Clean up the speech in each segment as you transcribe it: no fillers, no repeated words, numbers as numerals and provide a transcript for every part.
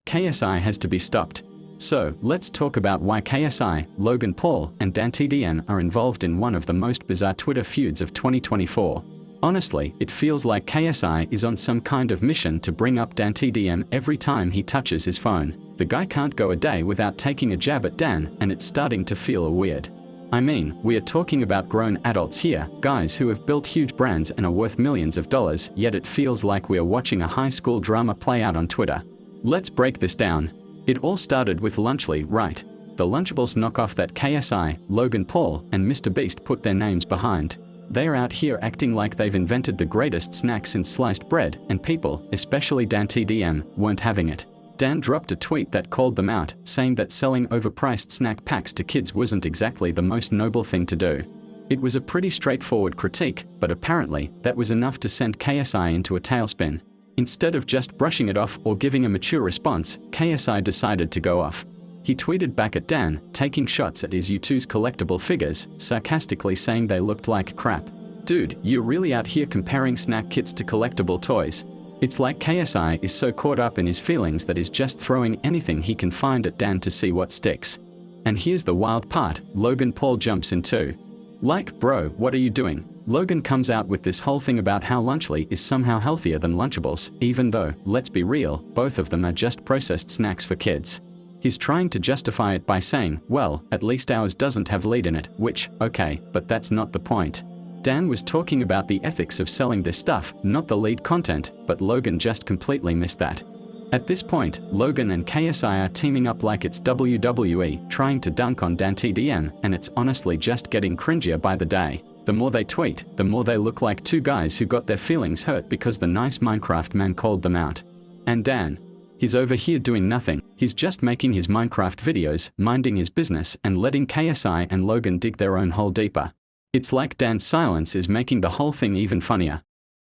KSI has to be stopped. So, let's talk about why KSI, Logan Paul, and DanTDM are involved in one of the most bizarre Twitter feuds of 2024. Honestly, it feels like KSI is on some kind of mission to bring up DanTDM every time he touches his phone. The guy can't go a day without taking a jab at Dan, and it's starting to feel weird. I mean, we are talking about grown adults here, guys who have built huge brands and are worth millions of dollars, yet it feels like we are watching a high school drama play out on Twitter. Let's break this down. It all started with Lunchables, right? The Lunchables knockoff that KSI, Logan Paul, and MrBeast put their names behind. They are out here acting like they've invented the greatest snack since sliced bread, and people, especially DanTDM, weren't having it. Dan dropped a tweet that called them out, saying that selling overpriced snack packs to kids wasn't exactly the most noble thing to do. It was a pretty straightforward critique, but apparently, that was enough to send KSI into a tailspin. Instead of just brushing it off or giving a mature response, KSI decided to go off. He tweeted back at Dan, taking shots at his U2's collectible figures, sarcastically saying they looked like crap. Dude, you're really out here comparing snack kits to collectible toys. It's like KSI is so caught up in his feelings that he's just throwing anything he can find at Dan to see what sticks. And here's the wild part, Logan Paul jumps in too. Like, bro, what are you doing? Logan comes out with this whole thing about how Lunchables is somehow healthier than Lunchables, even though, let's be real, both of them are just processed snacks for kids. He's trying to justify it by saying, well, at least ours doesn't have lead in it, which, okay, but that's not the point. Dan was talking about the ethics of selling this stuff, not the lead content, but Logan just completely missed that. At this point, Logan and KSI are teaming up like it's WWE, trying to dunk on DanTDM, and it's honestly just getting cringier by the day. The more they tweet, the more they look like two guys who got their feelings hurt because the nice Minecraft man called them out. And Dan? He's over here doing nothing, he's just making his Minecraft videos, minding his business, and letting KSI and Logan dig their own hole deeper. It's like Dan's silence is making the whole thing even funnier.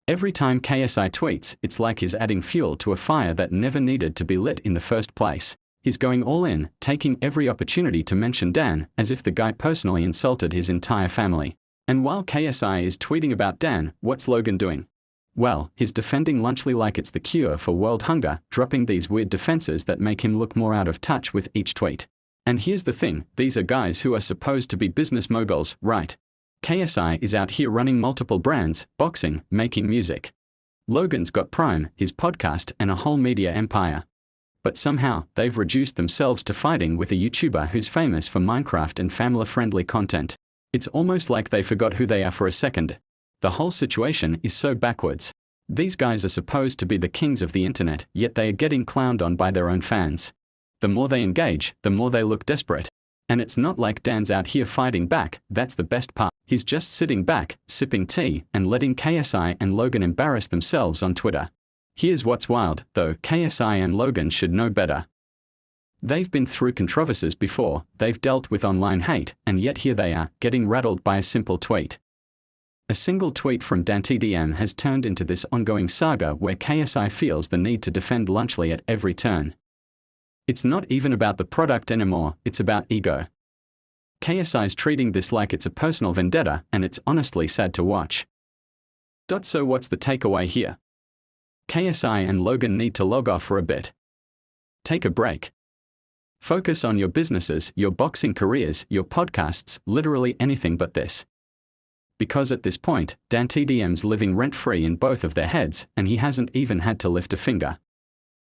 Every time KSI tweets, it's like he's adding fuel to a fire that never needed to be lit in the first place. He's going all in, taking every opportunity to mention Dan, as if the guy personally insulted his entire family. And while KSI is tweeting about Dan, what's Logan doing? Well, he's defending Lunchables like it's the cure for world hunger, dropping these weird defenses that make him look more out of touch with each tweet. And here's the thing, these are guys who are supposed to be business moguls, right? KSI is out here running multiple brands, boxing, making music. Logan's got Prime, his podcast, and a whole media empire. But somehow, they've reduced themselves to fighting with a YouTuber who's famous for Minecraft and family-friendly content. It's almost like they forgot who they are for a second. The whole situation is so backwards. These guys are supposed to be the kings of the internet, yet they are getting clowned on by their own fans. The more they engage, the more they look desperate. And it's not like Dan's out here fighting back, that's the best part. He's just sitting back, sipping tea, and letting KSI and Logan embarrass themselves on Twitter. Here's what's wild, though, KSI and Logan should know better. They've been through controversies before, they've dealt with online hate, and yet here they are, getting rattled by a simple tweet. A single tweet from DanTDM has turned into this ongoing saga where KSI feels the need to defend Lunchables at every turn. It's not even about the product anymore, it's about ego. KSI's treating this like it's a personal vendetta, and it's honestly sad to watch. So what's the takeaway here? KSI and Logan need to log off for a bit. Take a break. Focus on your businesses, your boxing careers, your podcasts, literally anything but this. Because at this point, DanTDM's living rent-free in both of their heads, and he hasn't even had to lift a finger.